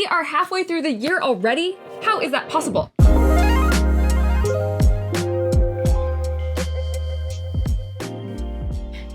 We are halfway through the year already? How is that possible?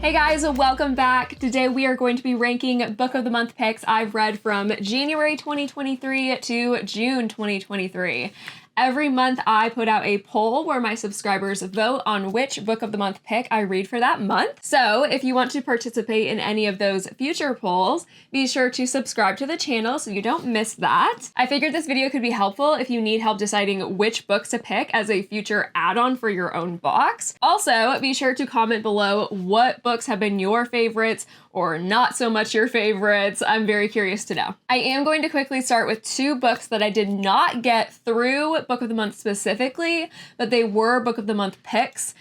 Hey guys, welcome back. Today we are going to be ranking Book of the Month picks I've read from January 2023 to June 2023. Every month I put out a poll where my subscribers vote on which Book of the Month pick I read for that month. So if you want to participate in any of those future polls, be sure to subscribe to the channel so you don't miss that. I figured this video could be helpful if you need help deciding which book to pick as a future add-on for your own box. Also, be sure to comment below what books have been your favorites or not so much your favorites. I'm very curious to know. I am going to quickly start with two books that I did not get through Book of the Month specifically, but they were Book of the Month picks.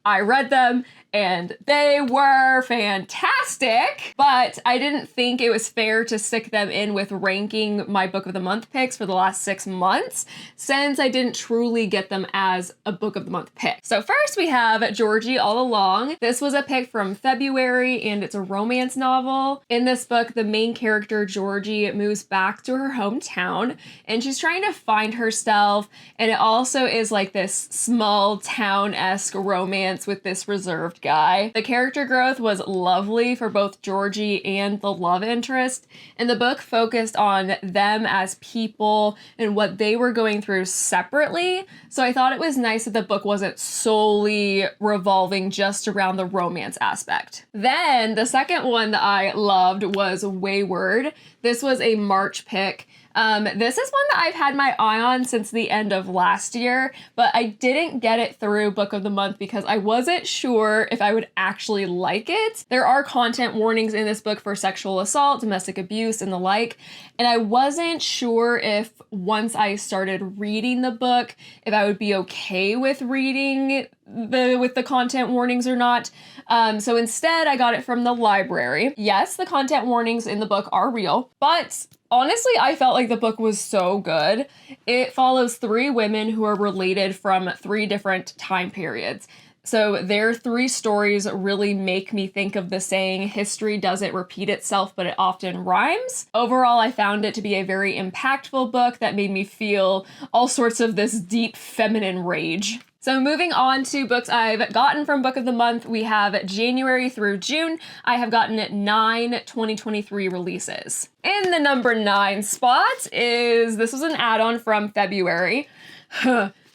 I read them and they were fantastic, but I didn't think it was fair to stick them in with ranking my Book of the Month picks for the last 6 months, since I didn't truly get them as a Book of the Month pick. So first we have Georgie All Along. This was a pick from February and it's a romance novel. In this book, the main character, Georgie, moves back to her hometown and she's trying to find herself, and it also is like this small town-esque romance with this reserved guy. The character growth was lovely for both Georgie and the love interest, and the book focused on them as people and what they were going through separately, so I thought it was nice that the book wasn't solely revolving just around the romance aspect. Then the second one that I loved was Wayward. This was a March pick. This is one that I've had my eye on since the end of last year, but I didn't get it through Book of the Month because I wasn't sure if I would actually like it. There are content warnings in this book for sexual assault, domestic abuse, and the like, and I wasn't sure if once I started reading the book, if I would be okay with reading with the content warnings or not. So instead I got it from the library. Yes, the content warnings in the book are real, but honestly, I felt like the book was so good. It follows 3 women who are related from 3 different time periods. So their 3 stories really make me think of the saying, history doesn't repeat itself, but it often rhymes. Overall, I found it to be a very impactful book that made me feel all sorts of this deep feminine rage. So moving on to books I've gotten from Book of the Month, we have January through June. I have gotten 9 2023 releases. In the number 9 spot this was an add-on from February.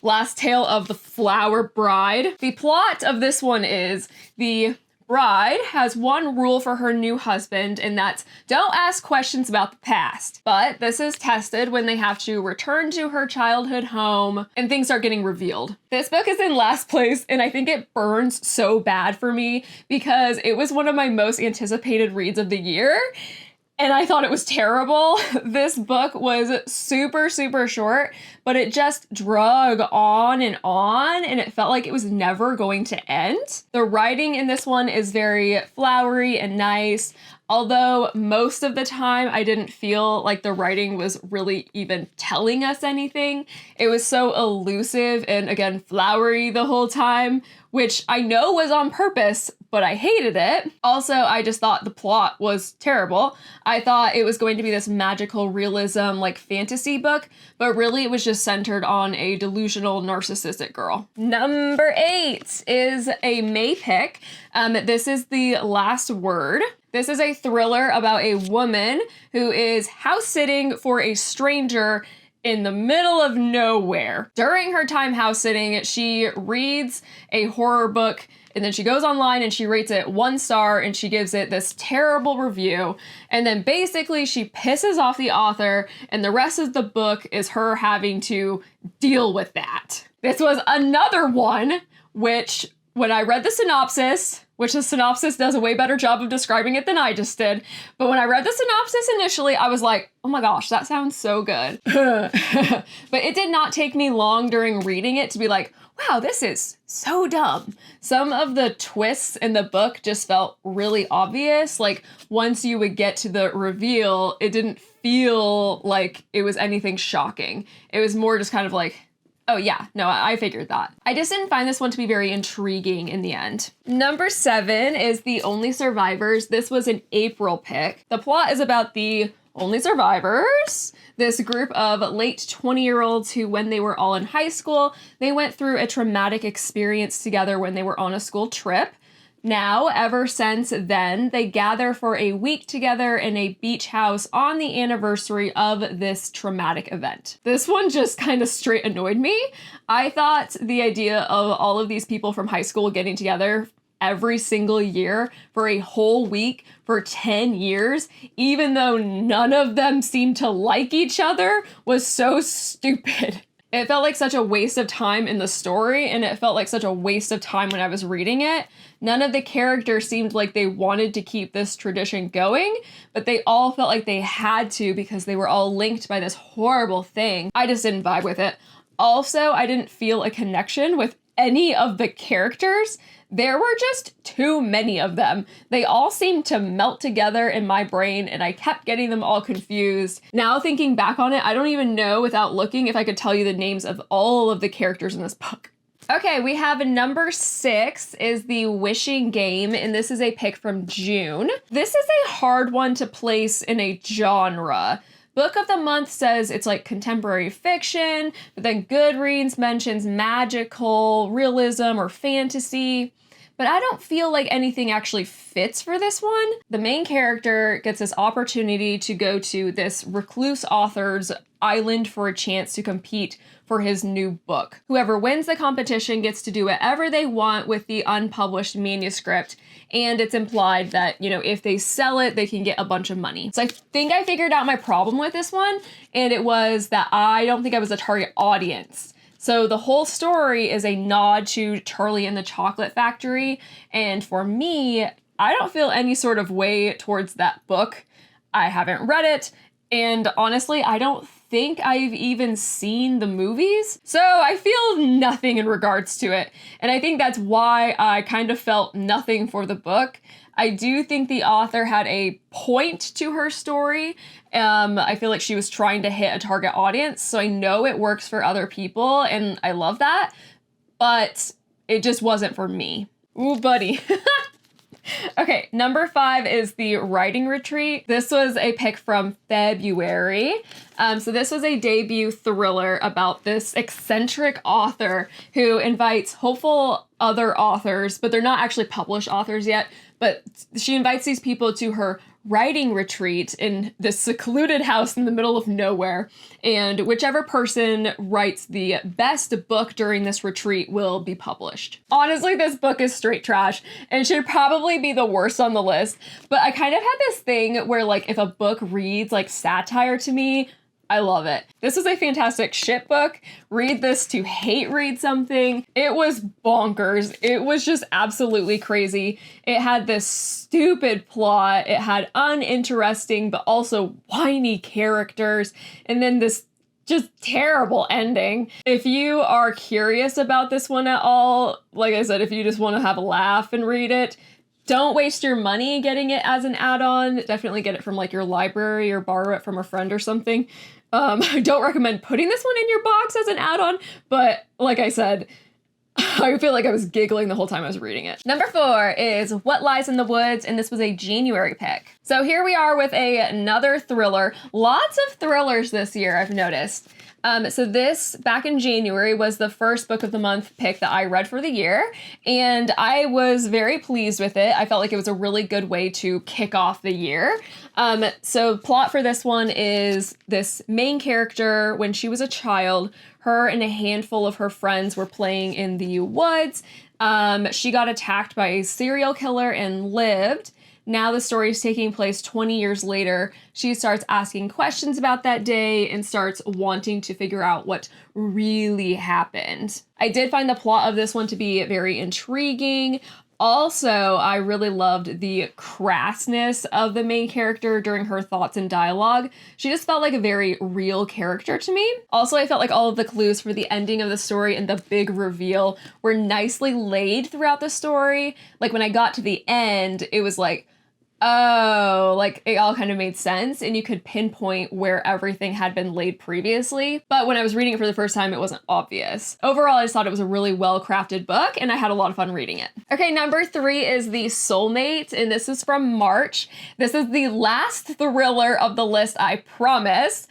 Last Tale of the Flower Bride. The plot of this one is the bride has one rule for her new husband, and that's don't ask questions about the past. But this is tested when they have to return to her childhood home and things are getting revealed. This book is in last place, and I think it burns so bad for me because it was one of my most anticipated reads of the year. And I thought it was terrible. This book was super, super short, but it just drug on, and it felt like it was never going to end. The writing in this one is very flowery and nice, although most of the time I didn't feel like the writing was really even telling us anything. It was so elusive and, again, flowery the whole time, which I know was on purpose, but I hated it. Also, I just thought the plot was terrible. I thought it was going to be this magical realism, like fantasy book, but really it was just centered on a delusional narcissistic girl. Number 8 is a May pick. This is The Last Word. This is a thriller about a woman who is house sitting for a stranger in the middle of nowhere. During her time house sitting, she reads a horror book, and then she goes online and she rates it 1 star and she gives it this terrible review. And then basically she pisses off the author, and the rest of the book is her having to deal with that. This was another one which, when I read the synopsis, which the synopsis does a way better job of describing it than I just did, but when I read the synopsis initially, I was like, oh my gosh, that sounds so good. But it did not take me long during reading it to be like, wow, this is so dumb. Some of the twists in the book just felt really obvious. Like, once you would get to the reveal, it didn't feel like it was anything shocking. It was more just kind of like, oh yeah, no, I figured that. I just didn't find this one to be very intriguing in the end. Number 7 is The Only Survivors. This was an April pick. The plot is about the Only Survivors. This group of late 20-year-olds who, when they were all in high school, they went through a traumatic experience together when they were on a school trip. Now, ever since then, they gather for a week together in a beach house on the anniversary of this traumatic event. This one just kind of straight annoyed me. I thought the idea of all of these people from high school getting together every single year for a whole week for 10 years, even though none of them seemed to like each other, was so stupid. It felt like such a waste of time in the story, and it felt like such a waste of time when I was reading it. None of the characters seemed like they wanted to keep this tradition going, but they all felt like they had to because they were all linked by this horrible thing. I just didn't vibe with it. Also, I didn't feel a connection with any of the characters. There were just too many of them. They all seemed to melt together in my brain, and I kept getting them all confused. Now thinking back on it, I don't even know without looking if I could tell you the names of all of the characters in this book. Okay, we have number 6 is The Wishing Game, and this is a pick from June. This is a hard one to place in a genre. Book of the Month says it's like contemporary fiction, but then Goodreads mentions magical, realism, or fantasy. But I don't feel like anything actually fits for this one. The main character gets this opportunity to go to this recluse author's island for a chance to compete for his new book. Whoever wins the competition gets to do whatever they want with the unpublished manuscript, and it's implied that, you know, if they sell it, they can get a bunch of money. So I think I figured out my problem with this one, and it was that I don't think I was a target audience. So the whole story is a nod to Charlie and the Chocolate Factory, and for me, I don't feel any sort of way towards that book. I haven't read it, and honestly, I don't think I've even seen the movies, so I feel nothing in regards to it, and I think that's why I kind of felt nothing for the book. I do think the author had a point to her story. I feel like she was trying to hit a target audience, so I know it works for other people, and I love that, but it just wasn't for me. Ooh, buddy. Okay, number 5 is The Writing Retreat. This was a pick from February. So this was a debut thriller about this eccentric author who invites hopeful other authors, but they're not actually published authors yet, but she invites these people to her writing retreat in this secluded house in the middle of nowhere, and whichever person writes the best book during this retreat will be published. Honestly, this book is straight trash and should probably be the worst on the list, but I kind of had this thing where, like, if a book reads like satire to me, I love it. This was a fantastic shit book. Read this to hate read something. It was bonkers. It was just absolutely crazy. It had this stupid plot. It had uninteresting but also whiny characters. And then this just terrible ending. If you are curious about this one at all, like I said, if you just want to have a laugh and read it, don't waste your money getting it as an add-on. Definitely get it from like your library or borrow it from a friend or something. I don't recommend putting this one in your box as an add-on, but like I said, I feel like I was giggling the whole time I was reading it. Number 4 is What Lies in the Woods, and this was a January pick. So here we are with another thriller. Lots of thrillers this year, I've noticed. So this, back in January, was the first book of the month pick that I read for the year, and I was very pleased with it. I felt like it was a really good way to kick off the year. So plot for this one is this main character, when she was a child, her and a handful of her friends were playing in the woods. She got attacked by a serial killer and lived. Now the story is taking place 20 years later. She starts asking questions about that day and starts wanting to figure out what really happened. I did find the plot of this one to be very intriguing. Also, I really loved the crassness of the main character during her thoughts and dialogue. She just felt like a very real character to me. Also, I felt like all of the clues for the ending of the story and the big reveal were nicely laid throughout the story. Like when I got to the end, it was like, Oh, like it all kind of made sense and you could pinpoint where everything had been laid previously. But when I was reading it for the first time, it wasn't obvious. Overall, I just thought it was a really well-crafted book and I had a lot of fun reading it. Okay, number 3 is The Soulmate, and this is from March. This is the last thriller of the list, I promise.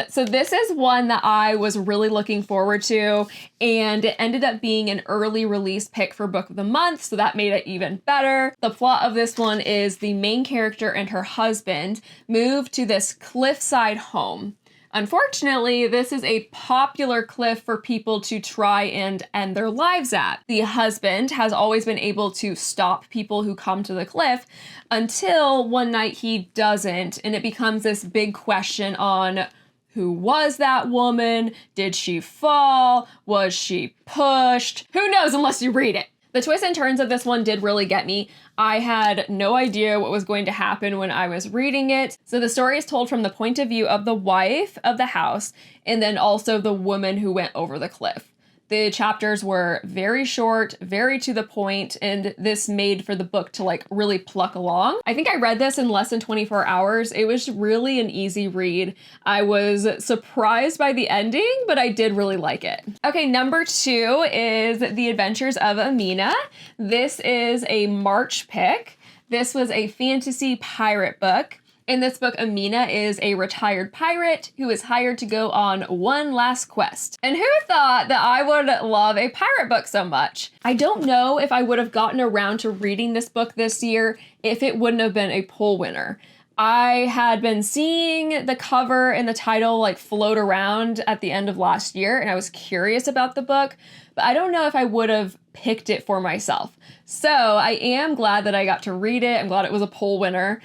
So this is one that I was really looking forward to, and it ended up being an early release pick for Book of the Month, so that made it even better. The plot of this one is the main character and her husband move to this cliffside home. Unfortunately, this is a popular cliff for people to try and end their lives at. The husband has always been able to stop people who come to the cliff until one night he doesn't, and it becomes this big question on who was that woman? Did she fall? Was she pushed? Who knows unless you read it. The twists and turns of this one did really get me. I had no idea what was going to happen when I was reading it. So the story is told from the point of view of the wife of the house and then also the woman who went over the cliff. The chapters were very short, very to the point, and this made for the book to like really pluck along. I think I read this in less than 24 hours. It was really an easy read. I was surprised by the ending, but I did really like it. Okay, number 2 is The Adventures of Amina. This is a March pick. This was a fantasy pirate book. In this book, Amina is a retired pirate who is hired to go on one last quest. And who thought that I would love a pirate book so much? I don't know if I would have gotten around to reading this book this year if it wouldn't have been a poll winner. I had been seeing the cover and the title like float around at the end of last year, and I was curious about the book, but I don't know if I would have picked it for myself. So I am glad that I got to read it. I'm glad it was a poll winner.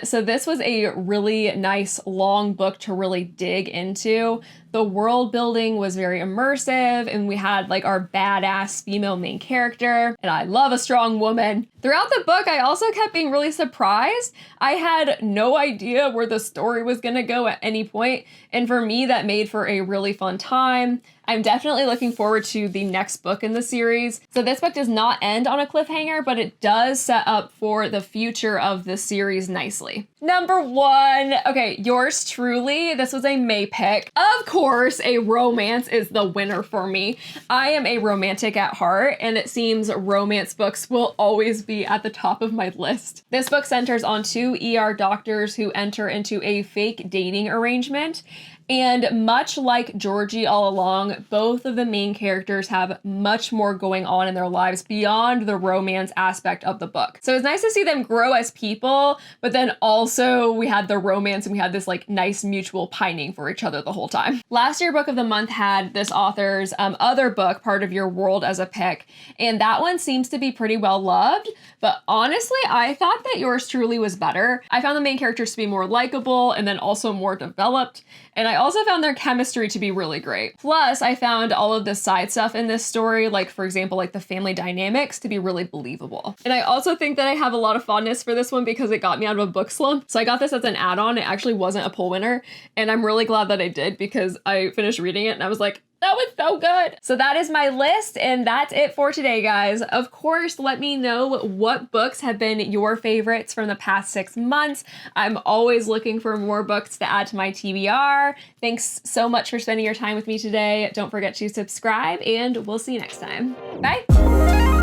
So this was a really nice long book to really dig into. The world building was very immersive, and we had like our badass female main character, and I love a strong woman. Throughout the book, I also kept being really surprised. I had no idea where the story was gonna go at any point, and for me, that made for a really fun time. I'm definitely looking forward to the next book in the series. So this book does not end on a cliffhanger, but it does set up for the future of the series nicely. Number 1, okay, yours truly. This was a May pick. Of course, a romance is the winner for me. I am a romantic at heart, and it seems romance books will always be at the top of my list. This book centers on 2 ER doctors who enter into a fake dating arrangement. And much like Georgie all along, both of the main characters have much more going on in their lives beyond the romance aspect of the book. So it's nice to see them grow as people, but then also we had the romance and we had this like nice mutual pining for each other the whole time. Last year, Book of the Month had this author's other book, Part of Your World, as a pick, and that one seems to be pretty well loved, but honestly, I thought that yours truly was better. I found the main characters to be more likable and then also more developed, and I also found their chemistry to be really great. Plus, I found all of the side stuff in this story, like for example, like the family dynamics, to be really believable. And I also think that I have a lot of fondness for this one because it got me out of a book slump. So I got this as an add-on. It actually wasn't a poll winner, and I'm really glad that I did because I finished reading it and I was like, that was so good. So that is my list, and that's it for today, guys. Of course, let me know what books have been your favorites from the past 6 months. I'm always looking for more books to add to my TBR. Thanks so much for spending your time with me today. Don't forget to subscribe, and we'll see you next time. Bye.